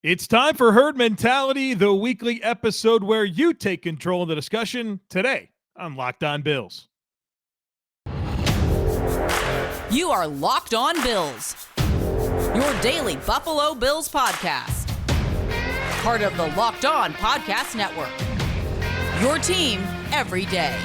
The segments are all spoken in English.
It's time for Herd Mentality, the weekly episode where you take control of the discussion today on Locked On Bills. You are Locked On Bills, your daily Buffalo Bills podcast. Part of the Locked On Podcast Network, your team every day.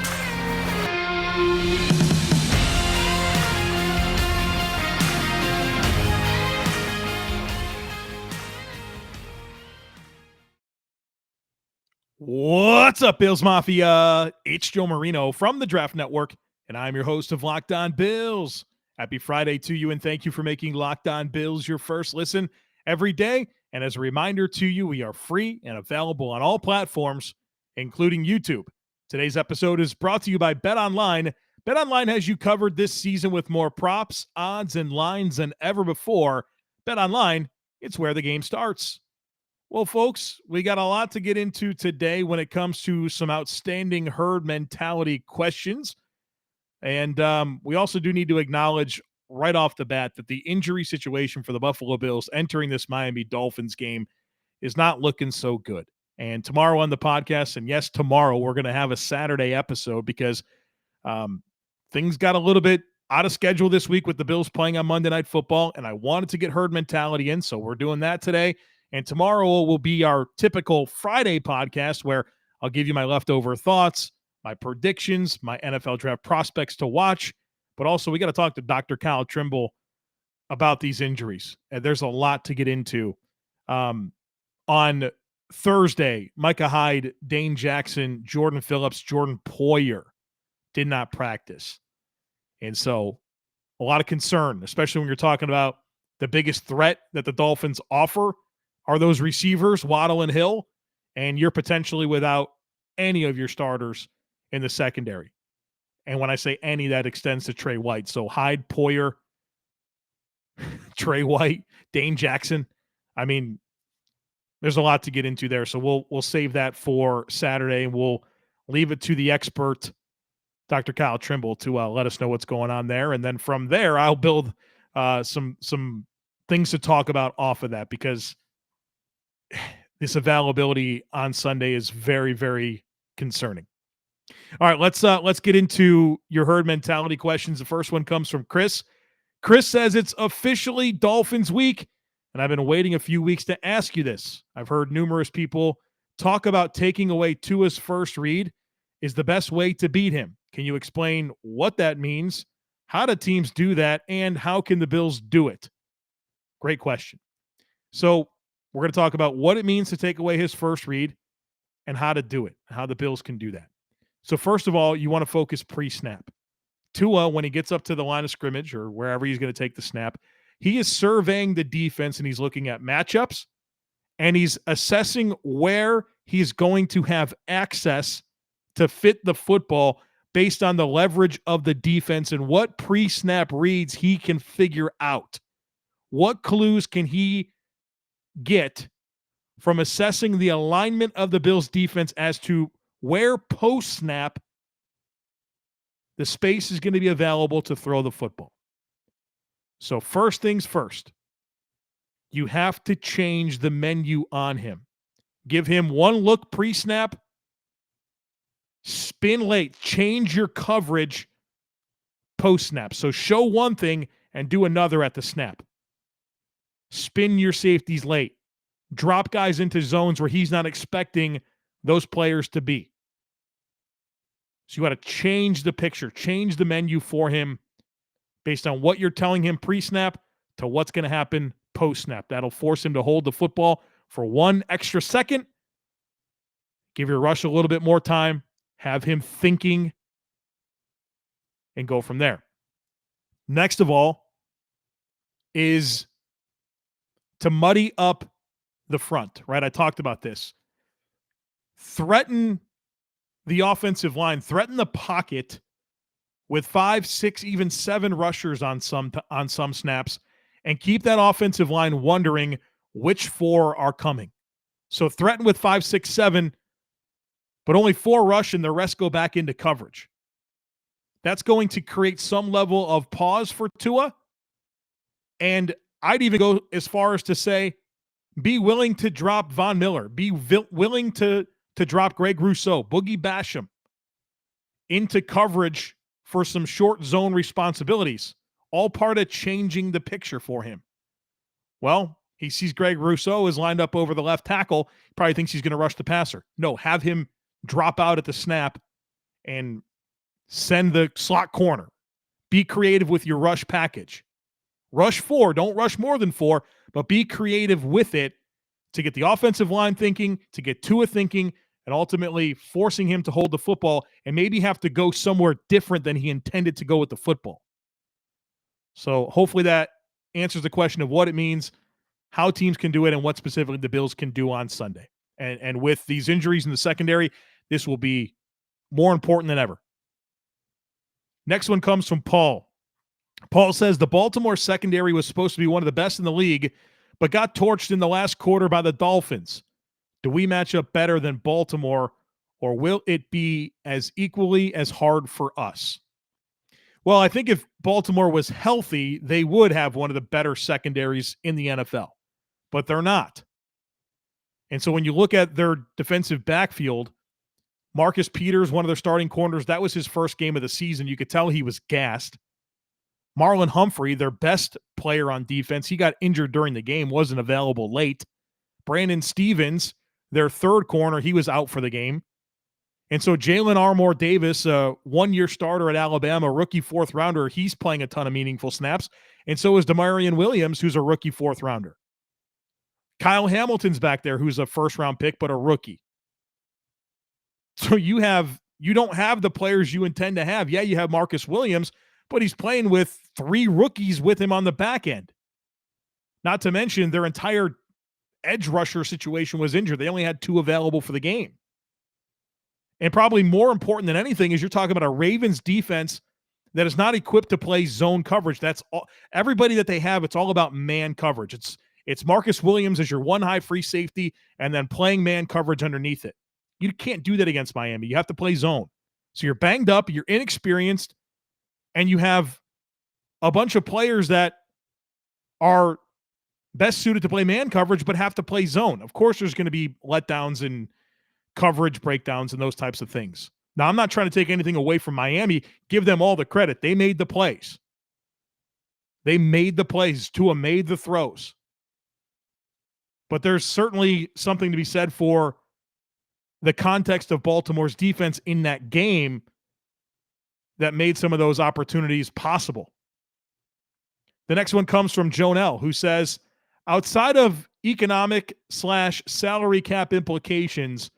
What's up, Bills Mafia? It's Joe Marino from the Draft Network, and I'm your host of Locked On Bills. Happy Friday to you, and thank you for making Locked On Bills your first listen every day. And as a reminder to you, we are free and available on all platforms, including YouTube. Today's episode is brought to you by BetOnline. BetOnline has you covered this season with more props, odds, and lines than ever before. BetOnline, it's where the game starts. Well, folks, we got a lot to get into today when it comes to some outstanding herd mentality questions. And we also do need to acknowledge right off the bat that the injury situation for the Buffalo Bills entering this Miami Dolphins game is not looking so good. And tomorrow on the podcast, and yes, tomorrow we're going to have a Saturday episode because things got a little bit out of schedule this week with the Bills playing on Monday Night Football, and I wanted to get herd mentality in, so we're doing that today. And tomorrow will be our typical Friday podcast where I'll give you my leftover thoughts, my predictions, my NFL draft prospects to watch. But also, we got to talk to Dr. Kyle Trimble about these injuries. And there's a lot to get into. On Thursday, Micah Hyde, Dane Jackson, Jordan Phillips, Jordan Poyer did not practice. And so a lot of concern, especially when you're talking about the biggest threat that the Dolphins offer are those receivers, Waddle and Hill, and you're potentially without any of your starters in the secondary. And when I say any, that extends to Trey White. So Hyde, Poyer, Trey White, Dane Jackson. I mean, there's a lot to get into there. So we'll save that for Saturday, and we'll leave it to the expert, Dr. Kyle Trimble, to let us know what's going on there. And then from there, I'll build some things to talk about off of that, because this availability on Sunday is very, very concerning. All right, let's get into your herd mentality questions. The first one comes from Chris. Chris says it's officially Dolphins week, and I've been waiting a few weeks to ask you this. I've heard numerous people talk about taking away Tua's first read is the best way to beat him. Can you explain what that means? How do teams do that, and how can the Bills do it? Great question. So we're going to talk about what it means to take away his first read and how to do it, how the Bills can do that. So first of all, you want to focus pre-snap. Tua, when he gets up to the line of scrimmage or wherever he's going to take the snap, he is surveying the defense and he's looking at matchups and he's assessing where he's going to have access to fit the football based on the leverage of the defense and what pre-snap reads he can figure out. What clues can he get from assessing the alignment of the Bills defense as to where post-snap the space is going to be available to throw the football. So first things first, you have to change the menu on him. Give him one look pre-snap, spin late, change your coverage post-snap. So show one thing and do another at the snap. Spin your safeties late. Drop guys into zones where he's not expecting those players to be. So you got to change the picture, change the menu for him based on what you're telling him pre-snap to what's going to happen post-snap. That'll force him to hold the football for one extra second, give your rush a little bit more time, have him thinking, and go from there. Next of all is to muddy up the front, right? I talked about this. Threaten the offensive line, threaten the pocket with 5, 6, even 7 rushers on some snaps, and keep that offensive line wondering which 4 are coming. So threaten with 5, 6, 7, but only 4 rush and the rest go back into coverage. That's going to create some level of pause for Tua. And I'd even go as far as to say Be willing to drop Von Miller. Be willing to drop Greg Rousseau, Boogie Basham into coverage for some short zone responsibilities. All part of changing the picture for him. Well, he sees Greg Rousseau is lined up over the left tackle. He probably thinks he's going to rush the passer. No, have him drop out at the snap and send the slot corner. Be creative with your rush package. Rush 4. Don't rush more than 4, but be creative with it to get the offensive line thinking, to get Tua thinking, and ultimately forcing him to hold the football and maybe have to go somewhere different than he intended to go with the football. So hopefully that answers the question of what it means, how teams can do it, and what specifically the Bills can do on Sunday. And with these injuries in the secondary, this will be more important than ever. Next one comes from Paul. Paul says the Baltimore secondary was supposed to be one of the best in the league, but got torched in the last quarter by the Dolphins. Do we match up better than Baltimore, or will it be as equally as hard for us? Well, I think if Baltimore was healthy, they would have one of the better secondaries in the NFL, but they're not. And so when you look at their defensive backfield, Marcus Peters, one of their starting corners, that was his first game of the season. You could tell he was gassed. Marlon Humphrey, their best player on defense, he got injured during the game, wasn't available late. Brandon Stevens, their third corner, he was out for the game. And so Jalen Armour Davis, a one-year starter at Alabama, rookie fourth-rounder, he's playing a ton of meaningful snaps. And so is Damarian Williams, who's a rookie fourth-rounder. Kyle Hamilton's back there, who's a first-round pick, but a rookie. So you don't have the players you intend to have. Yeah, you have Marcus Williams, but he's playing with 3 rookies with him on the back end. Not to mention their entire edge rusher situation was injured. They only had 2 available for the game. And probably more important than anything is you're talking about a Ravens defense that is not equipped to play zone coverage. That's all, everybody that they have, it's all about man coverage. It's Marcus Williams as your one high free safety and then playing man coverage underneath it. You can't do that against Miami. You have to play zone. So you're banged up, you're inexperienced, and you have a bunch of players that are best suited to play man coverage but have to play zone. Of course, there's going to be letdowns and coverage breakdowns and those types of things. Now, I'm not trying to take anything away from Miami. Give them all the credit. They made the plays. Tua made the throws. But there's certainly something to be said for the context of Baltimore's defense in that game that made some of those opportunities possible. The next one comes from Jonelle, who says, outside of economic/salary cap implications,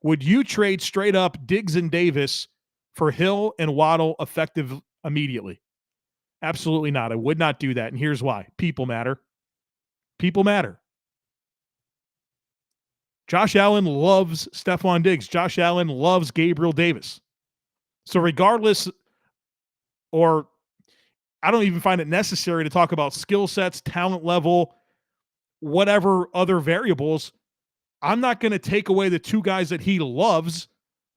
would you trade straight up Diggs and Davis for Hill and Waddle effective immediately? Absolutely not. I would not do that. And here's why. People matter. People matter. Josh Allen loves Stephon Diggs. Josh Allen loves Gabriel Davis. So regardless, or I don't even find it necessary to talk about skill sets, talent level, whatever other variables. I'm not going to take away the 2 guys that he loves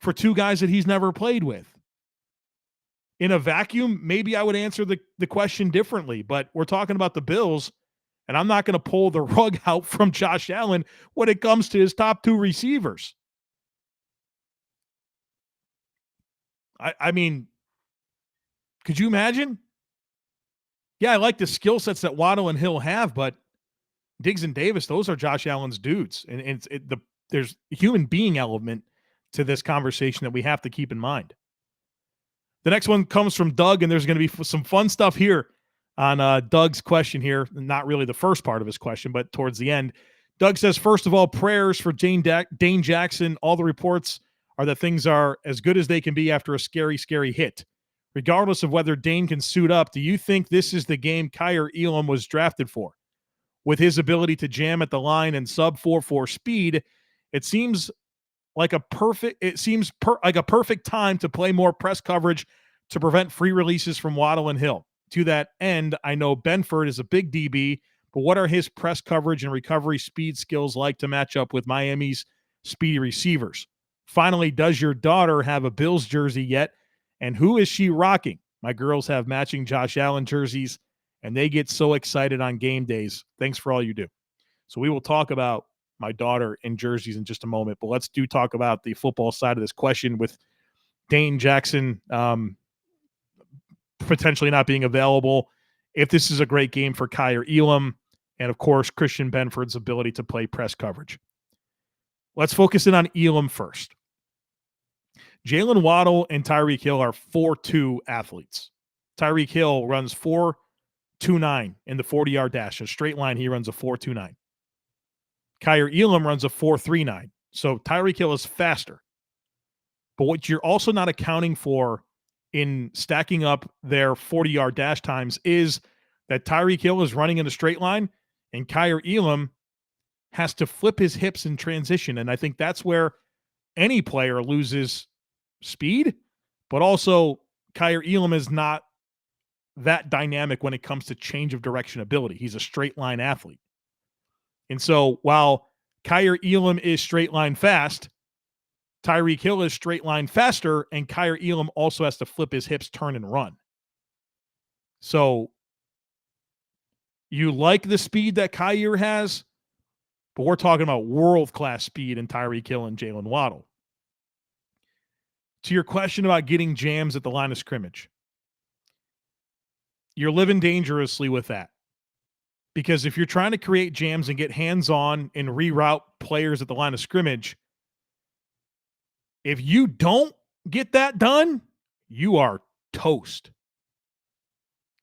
for 2 guys that he's never played with. In a vacuum, maybe I would answer the question differently, but we're talking about the Bills, and I'm not going to pull the rug out from Josh Allen when it comes to his top 2 receivers. I mean, could you imagine? Yeah, I like the skill sets that Waddle and Hill have, but Diggs and Davis, those are Josh Allen's dudes. And there's a human being element to this conversation that we have to keep in mind. The next one comes from Doug, and there's going to be some fun stuff here on Doug's question here. Not really the first part of his question, but towards the end. Doug says, first of all, prayers for Dane Jackson. All the reports are that things are as good as they can be after a scary, scary hit. Regardless of whether Dane can suit up, do you think this is the game Kyer Elam was drafted for? With his ability to jam at the line and sub 4.4 speed, it seems like a perfect time to play more press coverage to prevent free releases from Waddle and Hill. To that end, I know Benford is a big DB, but what are his press coverage and recovery speed skills like to match up with Miami's speedy receivers? Finally, does your daughter have a Bills jersey yet? And who is she rocking? My girls have matching Josh Allen jerseys, and they get so excited on game days. Thanks for all you do. So we will talk about my daughter in jerseys in just a moment, but let's talk about the football side of this question with Dane Jackson potentially not being available. If this is a great game for Kyer Elam, and of course, Christian Benford's ability to play press coverage. Let's focus in on Elam first. Jalen Waddle and Tyreek Hill are 4.2 athletes. Tyreek Hill runs 4.29 in the 40-yard dash. A straight line, he runs a 4.29. Kyer Elam runs a 4.39. So Tyreek Hill is faster. But what you're also not accounting for in stacking up their 40-yard dash times is that Tyreek Hill is running in a straight line and Kyer Elam has to flip his hips in transition. And I think that's where any player loses speed, but also Kyer Elam is not that dynamic when it comes to change of direction ability. He's a straight line athlete. And so while Kyer Elam is straight line fast, Tyreek Hill is straight line faster, and Kyer Elam also has to flip his hips, turn, and run. So you like the speed that Kyer has, but we're talking about world-class speed in Tyreek Hill and Jalen Waddle. To your question about getting jams at the line of scrimmage, you're living dangerously with that. Because if you're trying to create jams and get hands-on and reroute players at the line of scrimmage, if you don't get that done, you are toast.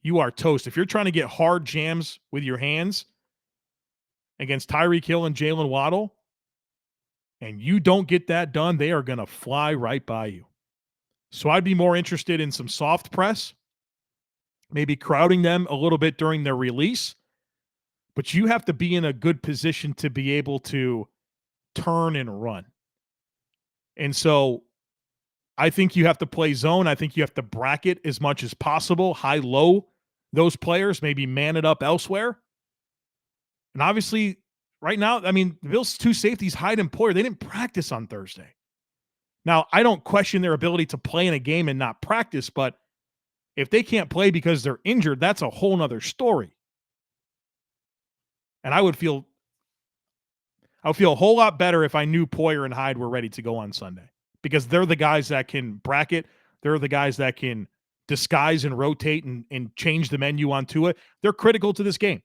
You are toast. If you're trying to get hard jams with your hands against Tyreek Hill and Jalen Waddle, and you don't get that done, they are going to fly right by you. So I'd be more interested in some soft press, maybe crowding them a little bit during their release, but you have to be in a good position to be able to turn and run. And so I think you have to play zone. I think you have to bracket as much as possible, high-low those players, maybe man it up elsewhere. And obviously, right now, I mean, the Bills' two safeties, Hyde and Poyer, they didn't practice on Thursday. Now, I don't question their ability to play in a game and not practice, but if they can't play because they're injured, that's a whole nother story. And I would feel a whole lot better if I knew Poyer and Hyde were ready to go on Sunday, because they're the guys that can bracket. They're the guys that can disguise and rotate and change the menu on Tua. They're critical to this game.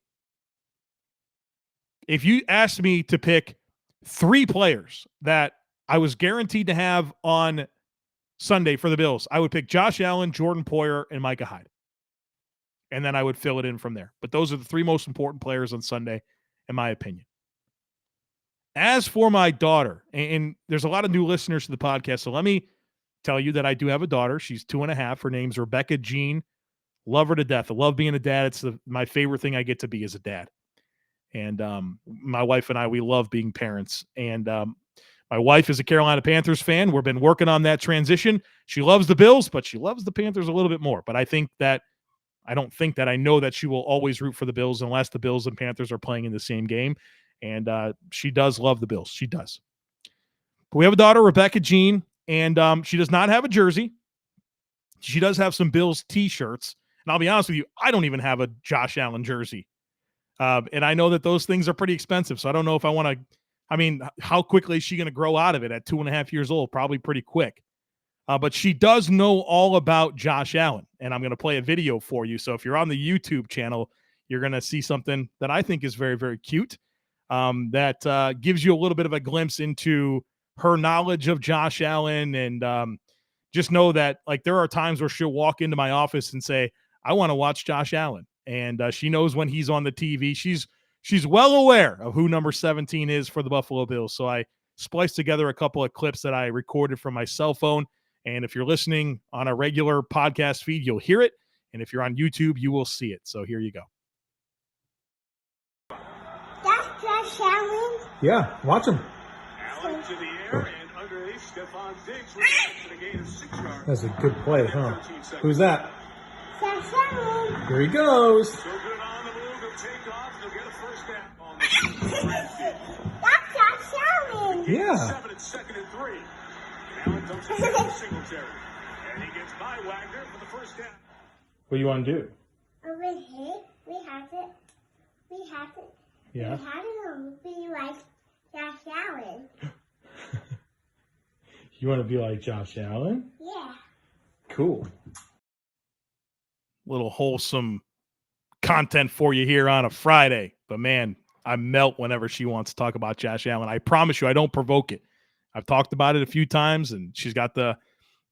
If you asked me to pick 3 players that I was guaranteed to have on Sunday for the Bills, I would pick Josh Allen, Jordan Poyer, and Micah Hyde. And then I would fill it in from there. But those are the 3 most important players on Sunday, in my opinion. As for my daughter, and there's a lot of new listeners to the podcast, so let me tell you that I do have a daughter. She's 2.5. Her name's Rebecca Jean. Love her to death. I love being a dad. It's my favorite thing I get to be as a dad. And my wife and I, we love being parents. And my wife is a Carolina Panthers fan. We've been working on that transition. She loves the Bills, but she loves the Panthers a little bit more. But I know that she will always root for the Bills unless the Bills and Panthers are playing in the same game. And she does love the Bills. She does. But we have a daughter, Rebecca Jean, and she does not have a jersey. She does have some Bills T-shirts. And I'll be honest with you, I don't even have a Josh Allen jersey. And I know that those things are pretty expensive, so I don't know if I want to – how quickly is she going to grow out of it at 2.5 years old? Probably pretty quick. But she does know all about Josh Allen, and I'm going to play a video for you. So if you're on the YouTube channel, you're going to see something that I think is very, very cute. That gives you a little bit of a glimpse into her knowledge of Josh Allen. And just know that, like, there are times where she'll walk into my office and say, I want to watch Josh Allen. And she knows when he's on the TV. She's well aware of who number 17 is for the Buffalo Bills. So I spliced together a couple of clips that I recorded from my cell phone. And if you're listening on a regular podcast feed, you'll hear it. And if you're on YouTube, you will see it. So here you go. That's Josh Allen. Yeah, watch him. Allen to the air and underneath Stephon Diggs for the gain of 6 yards. That's a good play, huh? Who's that? Josh Allen. Here he goes. So good on the move. He'll take off. He'll get a first down on the That's Josh Allen. Yeah. 7 and 2nd and 3. Allen comes to Devin Singletary. And he gets by Wagner for the first down. What do you want to do? Over here, we have it. Yeah. How do you be like Josh Allen? You want to be like Josh Allen? Yeah. Cool. Little wholesome content for you here on a Friday. But man, I melt whenever she wants to talk about Josh Allen. I promise you, I don't provoke it. I've talked about it a few times, and she's got the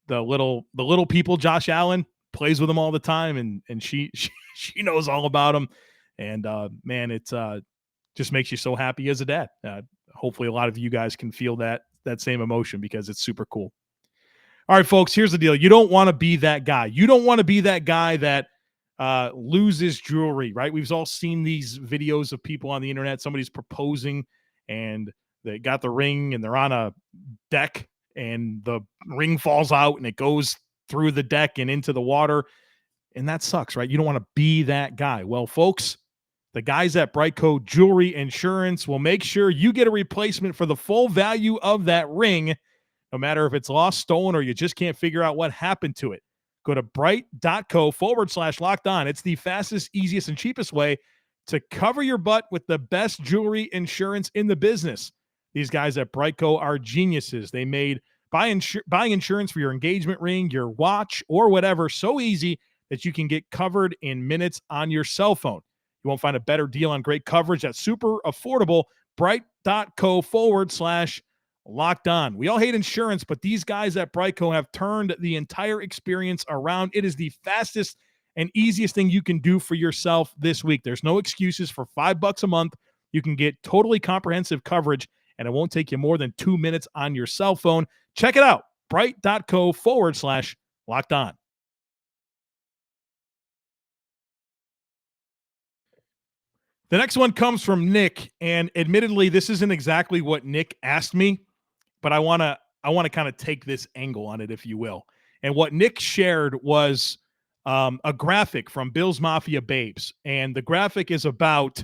little people. Josh Allen plays with them all the time, and she knows all about them. And man, it's just makes you so happy as a dad. Hopefully, a lot of you guys can feel that same emotion because it's super cool. All right, folks, here's the deal. You don't want to be that guy. You don't want to be that guy that loses jewelry, right? We've all seen these videos of people on the internet. Somebody's proposing and they got the ring and they're on a deck and the ring falls out and it goes through the deck and into the water. And that sucks, right? You don't want to be that guy. Well, folks, the guys at BrightCo Jewelry Insurance will make sure you get a replacement for the full value of that ring, no matter if it's lost, stolen, or you just can't figure out what happened to it. Go to bright.co/locked on. It's the fastest, easiest, and cheapest way to cover your butt with the best jewelry insurance in the business. These guys at BrightCo are geniuses. They made buying insurance for your engagement ring, your watch, or whatever so easy that you can get covered in minutes on your cell phone. You won't find a better deal on great coverage that's super affordable. Bright.co/locked on. We all hate insurance, but these guys at BrightCo have turned the entire experience around. It is the fastest and easiest thing you can do for yourself this week. There's no excuses. For $5 a month, you can get totally comprehensive coverage, and it won't take you more than 2 minutes on your cell phone. Check it out. Bright.co/locked on. The next one comes from Nick, and admittedly, this isn't exactly what Nick asked me, but I want to kind of take this angle on it, if you will. And what Nick shared was a graphic from Bills Mafia Babes, and the graphic is about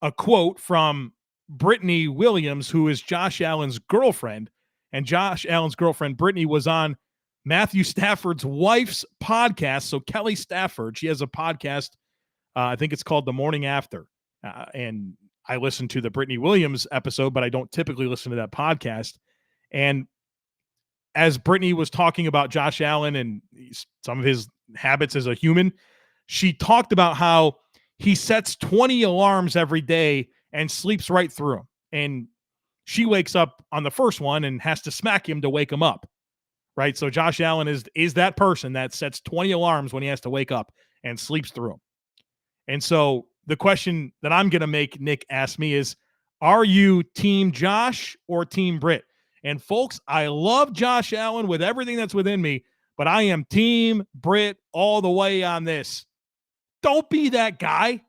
a quote from Brittany Williams, who is Josh Allen's girlfriend, and Josh Allen's girlfriend, Brittany, was on Matthew Stafford's wife's podcast. So Kelly Stafford, she has a podcast, I think it's called The Morning After. And I listened to the Brittany Williams episode, but I don't typically listen to that podcast. And as Brittany was talking about Josh Allen and some of his habits as a human, she talked about how he sets 20 alarms every day and sleeps right through them. And she wakes up on the first one and has to smack him to wake him up, right? So Josh Allen is that person that sets 20 alarms when he has to wake up and sleeps through them. And so the question that I'm going to make Nick ask me is, are you team Josh or team Britt? And folks, I love Josh Allen with everything that's within me, but I am team Britt all the way on this. Don't be that guy.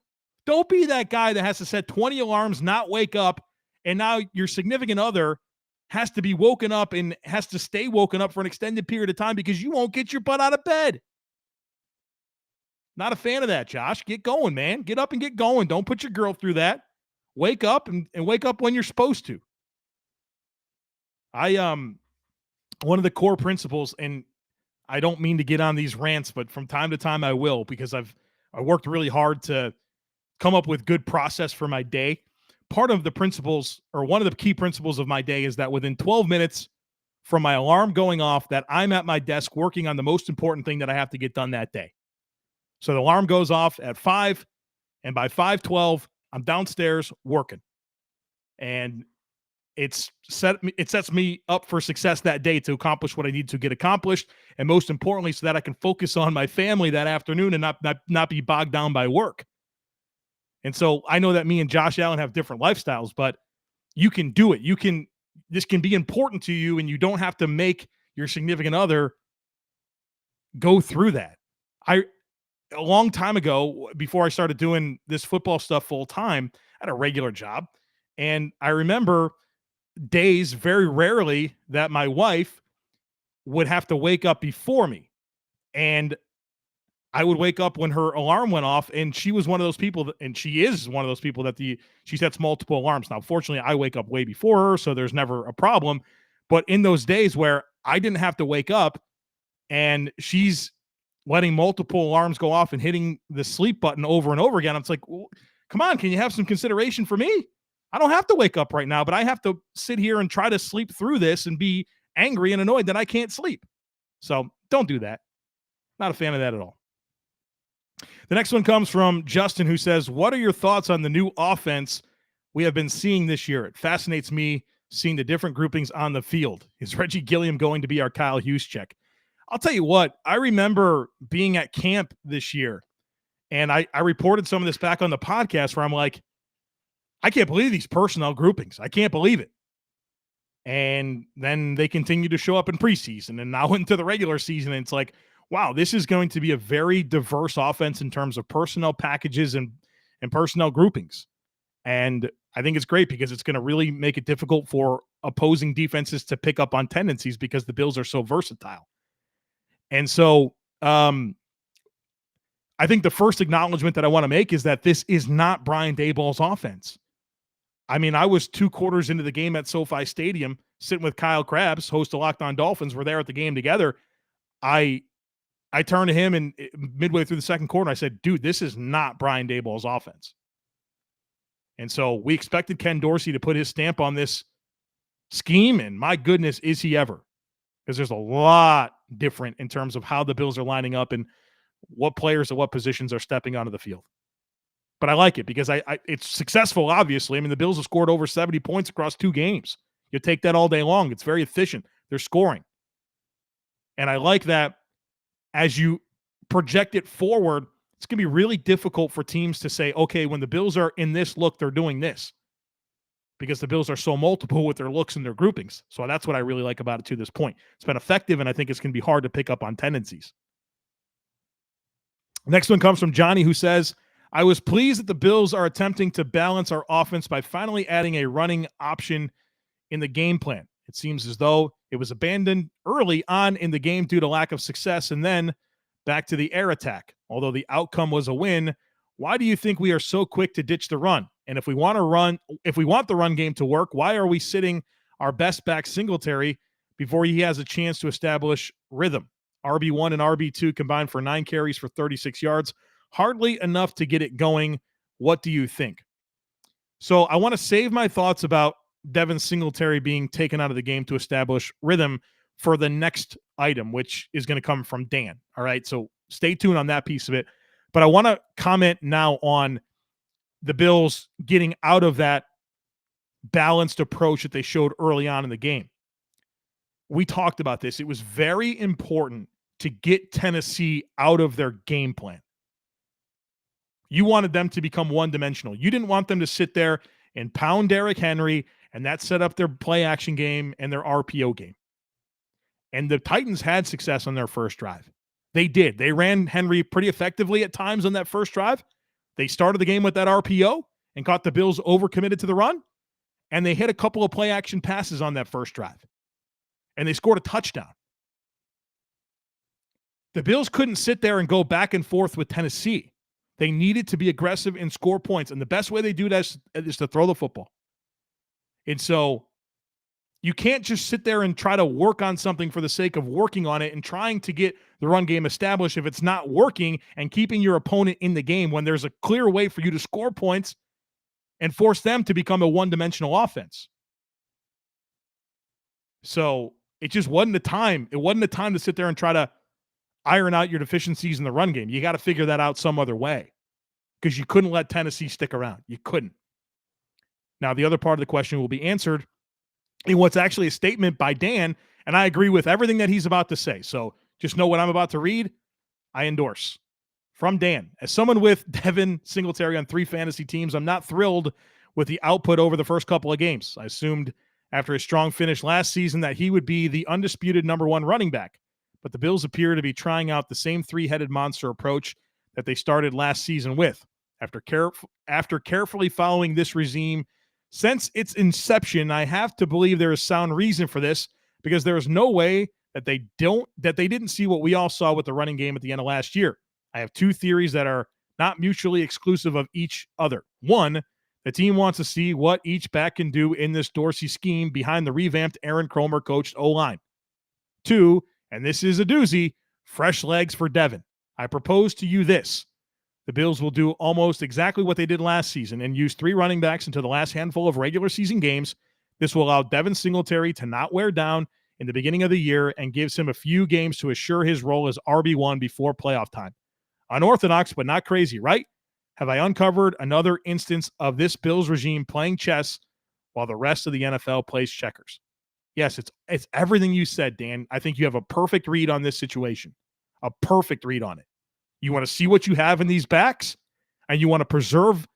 Don't be that guy that has to set 20 alarms, not wake up, and now your significant other has to be woken up and has to stay woken up for an extended period of time because you won't get your butt out of bed. Not a fan of that, Josh. Get going, man. Get up and get going. Don't put your girl through that. Wake up and wake up when you're supposed to. One of the core principles, and I don't mean to get on these rants, but from time to time I will, because I worked really hard to come up with good process for my day. Part of the principles, or one of the key principles of my day, is that within 12 minutes from my alarm going off, that I'm at my desk working on the most important thing that I have to get done that day. So the alarm goes off at 5, and by 5:12, I'm downstairs working. And it sets me up for success that day to accomplish what I need to get accomplished, and most importantly, so that I can focus on my family that afternoon and not be bogged down by work. And so I know that me and Josh Allen have different lifestyles, but you can do it. This can be important to you, and you don't have to make your significant other go through that. A long time ago, before I started doing this football stuff full time, I had a regular job. And I remember days, very rarely, that my wife would have to wake up before me. And I would wake up when her alarm went off, and she was one of those people, and she is one of those people that she sets multiple alarms. Now, fortunately, I wake up way before her, so there's never a problem. But in those days where I didn't have to wake up and she's letting multiple alarms go off and hitting the sleep button over and over again, it's like, well, Come on, can you have some consideration for me? I don't have to wake up right now, but I have to sit here and try to sleep through this and be angry and annoyed that I can't sleep. So don't do that. Not a fan of that at all. The next one comes from Justin, who says, what are your thoughts on the new offense we have been seeing this year? It fascinates me seeing the different groupings on the field. Is Reggie Gilliam going to be our Kyle Juszczyk? I'll tell you what, I remember being at camp this year, and I reported some of this back on the podcast where I'm like, I can't believe these personnel groupings. I can't believe it. And then they continue to show up in preseason and now into the regular season. And it's like, wow, this is going to be a very diverse offense in terms of personnel packages and personnel groupings. And I think it's great because it's going to really make it difficult for opposing defenses to pick up on tendencies because the Bills are so versatile. And so I think the first acknowledgement that I want to make is that this is not Brian Daboll's offense. I mean, I was 2 quarters into the game at SoFi Stadium, sitting with Kyle Krabs, host of Locked On Dolphins. We're there at the game together. I turned to him and midway through the second quarter, I said, dude, this is not Brian Daboll's offense. And so we expected Ken Dorsey to put his stamp on this scheme, and my goodness, is he ever. Because there's a lot different in terms of how the Bills are lining up and what players at what positions are stepping onto the field. But I like it because it's successful, obviously. I mean, the Bills have scored over 70 points across 2 games. You take that all day long. It's very efficient. They're scoring. And I like that as you project it forward, it's going to be really difficult for teams to say, okay, when the Bills are in this look, they're doing this. Because the Bills are so multiple with their looks and their groupings. So that's what I really like about it to this point. It's been effective, and I think it's going to be hard to pick up on tendencies. Next one comes from Johnny, who says, I was pleased that the Bills are attempting to balance our offense by finally adding a running option in the game plan. It seems as though it was abandoned early on in the game due to lack of success, and then back to the air attack. Although the outcome was a win, why do you think we are so quick to ditch the run? And if we want the run game to work, why are we sitting our best back Singletary before he has a chance to establish rhythm? RB1 and RB2 combined for 9 carries for 36 yards. Hardly enough to get it going. What do you think? So I want to save my thoughts about Devin Singletary being taken out of the game to establish rhythm for the next item, which is going to come from Dan. All right, so stay tuned on that piece of it. But I want to comment now on the Bills getting out of that balanced approach that they showed early on in the game. We talked about this. It was very important to get Tennessee out of their game plan. You wanted them to become one-dimensional. You didn't want them to sit there and pound Derrick Henry, and that set up their play-action game and their RPO game. And the Titans had success on their first drive. They did. They ran Henry pretty effectively at times on that first drive. They started the game with that RPO and caught the Bills overcommitted to the run, and they hit a couple of play-action passes on that first drive. And they scored a touchdown. The Bills couldn't sit there and go back and forth with Tennessee. They needed to be aggressive and score points. And the best way they do that is to throw the football. And so you can't just sit there and try to work on something for the sake of working on it and trying to get the run game established if it's not working and keeping your opponent in the game when there's a clear way for you to score points and force them to become a one-dimensional offense. So it just wasn't the time. It wasn't the time to sit there and try to iron out your deficiencies in the run game. You got to figure that out some other way because you couldn't let Tennessee stick around. You couldn't. Now, the other part of the question will be answered in what's actually a statement by Dan, and I agree with everything that he's about to say. So just know what I'm about to read, I endorse. From Dan, as someone with Devin Singletary on 3 fantasy teams, I'm not thrilled with the output over the first couple of games. I assumed after a strong finish last season that he would be the undisputed number 1 running back. But the Bills appear to be trying out the same 3-headed monster approach that they started last season with. After carefully following this regime since its inception, I have to believe there is sound reason for this because there is no way that they didn't see what we all saw with the running game at the end of last year. I have 2 theories that are not mutually exclusive of each other. 1, the team wants to see what each back can do in this Dorsey scheme behind the revamped Aaron Kromer coached O-line. 2, and this is a doozy, fresh legs for Devin. I propose to you this. The Bills will do almost exactly what they did last season and use 3 running backs until the last handful of regular season games. This will allow Devin Singletary to not wear down in the beginning of the year and gives him a few games to assure his role as RB1 before playoff time. Unorthodox, but not crazy, right? Have I uncovered another instance of this Bills regime playing chess while the rest of the NFL plays checkers? Yes, it's everything you said, Dan. I think you have a perfect read on this situation. A perfect read on it. You want to see what you have in these backs, and you want to preserve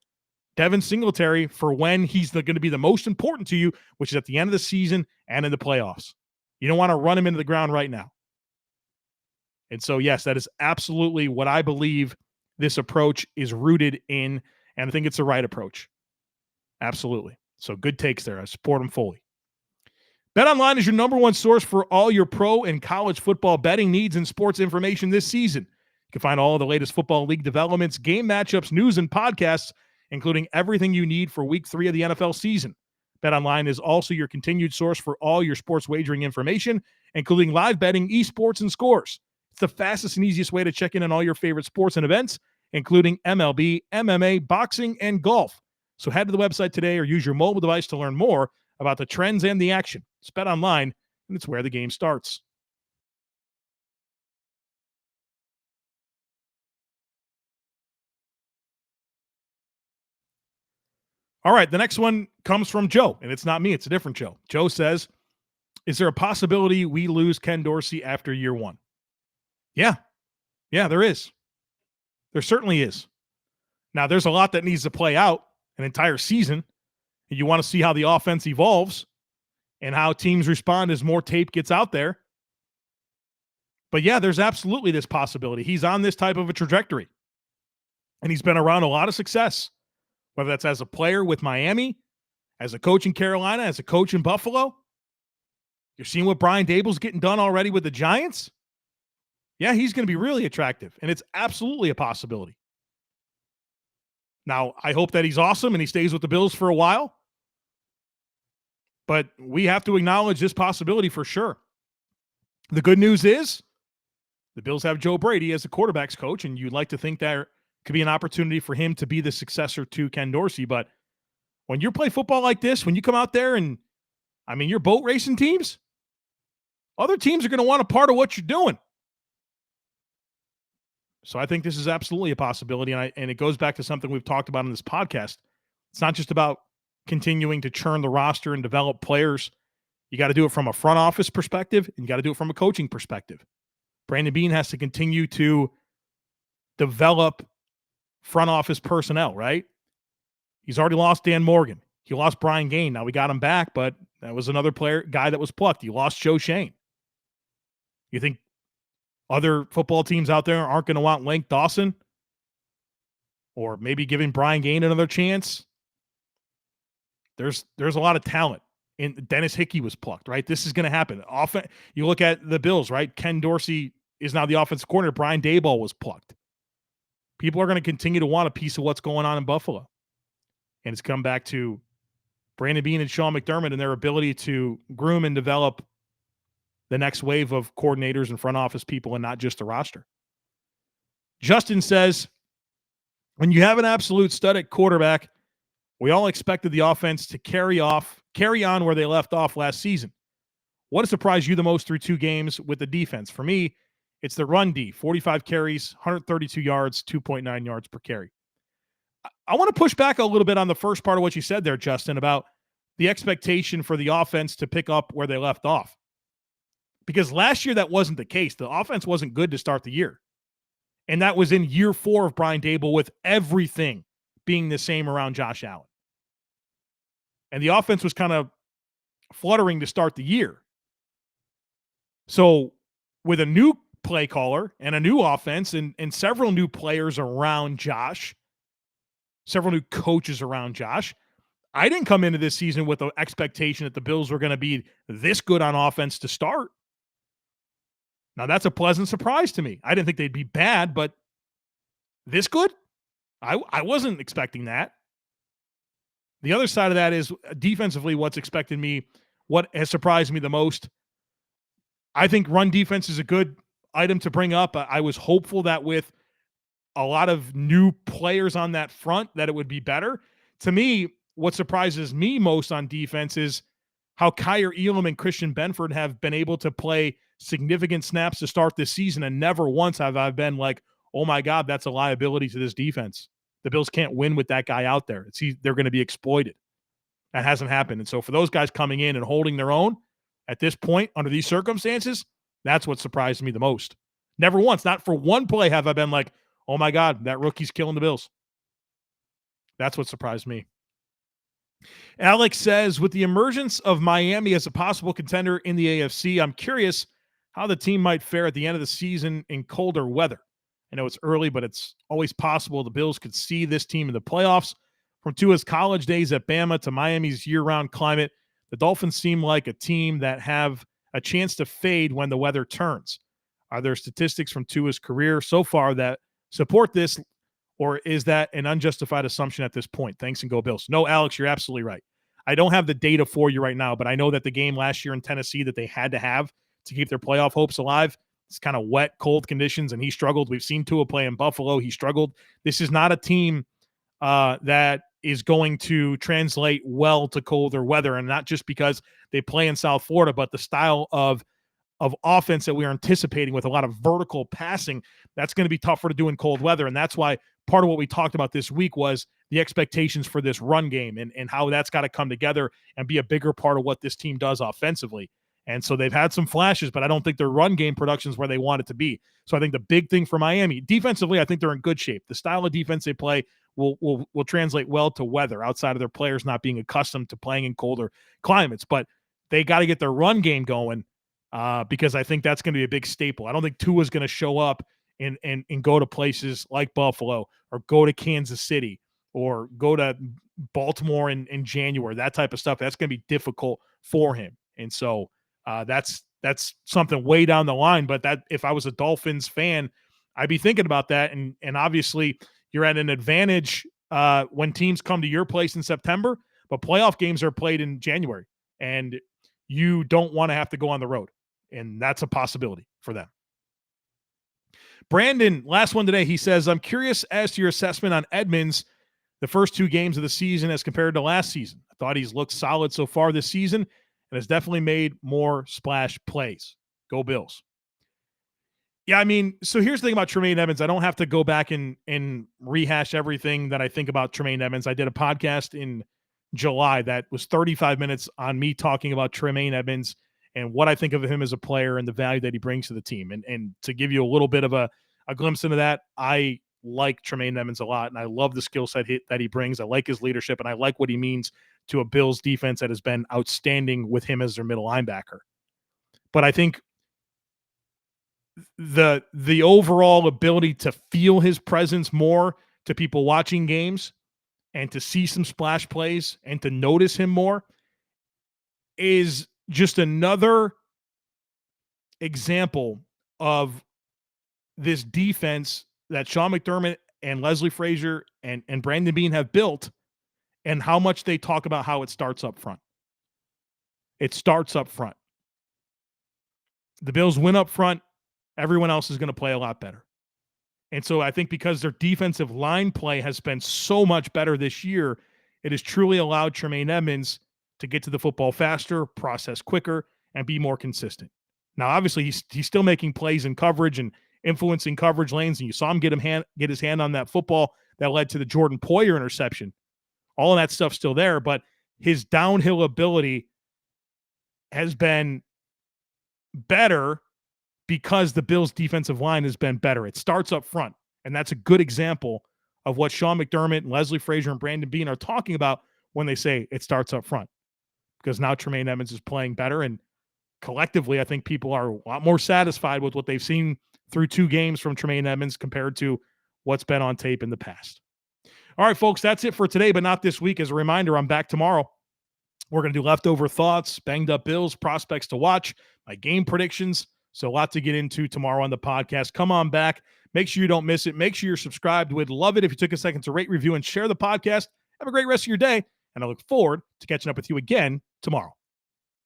Devin Singletary for when he's going to be the most important to you, which is at the end of the season and in the playoffs. You don't want to run him into the ground right now. And so, yes, that is absolutely what I believe this approach is rooted in, and I think it's the right approach. Absolutely. So good takes there. I support them fully. BetOnline is your number one source for all your pro and college football betting needs and sports information this season. You can find all of the latest football league developments, game matchups, news, and podcasts, including everything you need for Week 3 of the NFL season. BetOnline is also your continued source for all your sports wagering information, including live betting, esports, and scores. It's the fastest and easiest way to check in on all your favorite sports and events, including MLB, MMA, boxing, and golf. So head to the website today or use your mobile device to learn more about the trends and the action. It's BetOnline, and it's where the game starts. All right, the next one comes from Joe, and it's not me. It's a different Joe. Joe says, is there a possibility we lose Ken Dorsey after year 1? Yeah, there is. There certainly is. Now, there's a lot that needs to play out an entire season. You want to see how the offense evolves and how teams respond as more tape gets out there. But yeah, there's absolutely this possibility. He's on this type of a trajectory, and he's been around a lot of success, whether that's as a player with Miami, as a coach in Carolina, as a coach in Buffalo. You're seeing what Brian Daboll's getting done already with the Giants. Yeah, he's going to be really attractive, and it's absolutely a possibility. Now, I hope that he's awesome and he stays with the Bills for a while, but we have to acknowledge this possibility for sure. The good news is the Bills have Joe Brady as the quarterback's coach, and you'd like to think there could be an opportunity for him to be the successor to Ken Dorsey. But when you play football like this, when you come out there and, you're boat racing teams, other teams are going to want a part of what you're doing. So I think this is absolutely a possibility, and it goes back to something we've talked about in this podcast. It's not just about continuing to churn the roster and develop players. You got to do it from a front office perspective, and you got to do it from a coaching perspective. Brandon Beane has to continue to develop front office personnel, right? He's already lost Dan Morgan. He lost Brian Gaine. Now we got him back, but that was another guy that was plucked. You lost Joe Shane. You think other football teams out there aren't going to want Link Dawson? Or maybe giving Brian Gaine another chance? There's a lot of talent. And Dennis Hickey was plucked, right? This is going to happen. Often, you look at the Bills, right? Ken Dorsey is now the offensive coordinator. Brian Daboll was plucked. People are going to continue to want a piece of what's going on in Buffalo. And it's come back to Brandon Beane and Sean McDermott and their ability to groom and develop the next wave of coordinators and front office people and not just the roster. Justin says, when you have an absolute stud at quarterback, we all expected the offense to carry on where they left off last season. What has surprised you the most through 2 games with the defense? For me, it's the run D, 45 carries, 132 yards, 2.9 yards per carry. I want to push back a little bit on the first part of what you said there, Justin, about the expectation for the offense to pick up where they left off. Because last year that wasn't the case. The offense wasn't good to start the year. And that was in year 4 of Brian Daboll with everything being the same around Josh Allen. And the offense was kind of fluttering to start the year. So with a new play caller and a new offense and several new players around Josh, several new coaches around Josh, I didn't come into this season with the expectation that the Bills were going to be this good on offense to start. Now, that's a pleasant surprise to me. I didn't think they'd be bad, but this good? I wasn't expecting that. The other side of that is defensively what has surprised me the most. I think run defense is a good item to bring up. I was hopeful that with a lot of new players on that front, that it would be better. To me, what surprises me most on defense is how Kyer Elam and Christian Benford have been able to play significant snaps to start this season, and never once have I been like, oh my God, that's a liability to this defense. The Bills can't win with that guy out there. They're going to be exploited. That hasn't happened. And so for those guys coming in and holding their own at this point under these circumstances, that's what surprised me the most. Never once, not for one play have I been like, oh my God, that rookie's killing the Bills. That's what surprised me. Alex says, with the emergence of Miami as a possible contender in the AFC, I'm curious how the team might fare at the end of the season in colder weather. I know it's early, but it's always possible the Bills could see this team in the playoffs. From Tua's college days at Bama to Miami's year-round climate, the Dolphins seem like a team that have a chance to fade when the weather turns. Are there statistics from Tua's career so far that support this, or is that an unjustified assumption at this point? Thanks, and go Bills. No, Alex, you're absolutely right. I don't have the data for you right now, but I know that the game last year in Tennessee that they had to have to keep their playoff hopes alive, it's kind of wet, cold conditions, and he struggled. We've seen Tua play in Buffalo. He struggled. This is not a team that is going to translate well to colder weather, and not just because they play in South Florida, but the style of offense that we are anticipating with a lot of vertical passing, that's going to be tougher to do in cold weather. And that's why part of what we talked about this week was the expectations for this run game and how that's got to come together and be a bigger part of what this team does offensively. And so they've had some flashes, but I don't think their run game production is where they want it to be. So I think the big thing for Miami, defensively, I think they're in good shape. The style of defense they play will translate well to weather outside of their players not being accustomed to playing in colder climates. But they got to get their run game going because I think that's going to be a big staple. I don't think Tua's going to show up and go to places like Buffalo or go to Kansas City or go to Baltimore in January, that type of stuff. That's going to be difficult for him. And so that's something way down the line. But that if I was a Dolphins fan, I'd be thinking about that. And obviously you're at an advantage when teams come to your place in September, but playoff games are played in January, and you don't want to have to go on the road. And that's a possibility for them. Brandon, last one today, he says, I'm curious as to your assessment on Edmunds the first two games of the season as compared to last season. I thought he's looked solid so far this season and has definitely made more splash plays. Go Bills. Yeah, I mean, so here's the thing about Tremaine Edmunds. I don't have to go back and rehash everything that I think about Tremaine Edmunds. I did a podcast in July that was 35 minutes on me talking about Tremaine Edmunds and what I think of him as a player and the value that he brings to the team. And to give you a little bit of a glimpse into that, I like Tremaine Edmunds a lot, and I love the skill set that he brings. I like his leadership, and I like what he means to a Bills defense that has been outstanding with him as their middle linebacker. But I think the overall ability to feel his presence more to people watching games and to see some splash plays and to notice him more is just another example of this defense that Sean McDermott and Leslie Frazier and Brandon Beane have built, and how much they talk about how it starts up front. It starts up front. The Bills win up front, everyone else is going to play a lot better. And so I think because their defensive line play has been so much better this year, it has truly allowed Tremaine Edmunds to get to the football faster, process quicker, and be more consistent. Now, obviously, he's still making plays in coverage and influencing coverage lanes, and you saw him get his hand on that football that led to the Jordan Poyer interception. All of that stuff's still there, but his downhill ability has been better because the Bills' defensive line has been better. It starts up front, and that's a good example of what Sean McDermott and Leslie Frazier and Brandon Beane are talking about when they say it starts up front, because now Tremaine Edmunds is playing better, and collectively I think people are a lot more satisfied with what they've seen through two games from Tremaine Edmunds compared to what's been on tape in the past. All right, folks, that's it for today, but not this week. As a reminder, I'm back tomorrow. We're going to do leftover thoughts, banged up Bills, prospects to watch, my game predictions. So a lot to get into tomorrow on the podcast. Come on back. Make sure you don't miss it. Make sure you're subscribed. We'd love it if you took a second to rate, review, and share the podcast. Have a great rest of your day, and I look forward to catching up with you again tomorrow.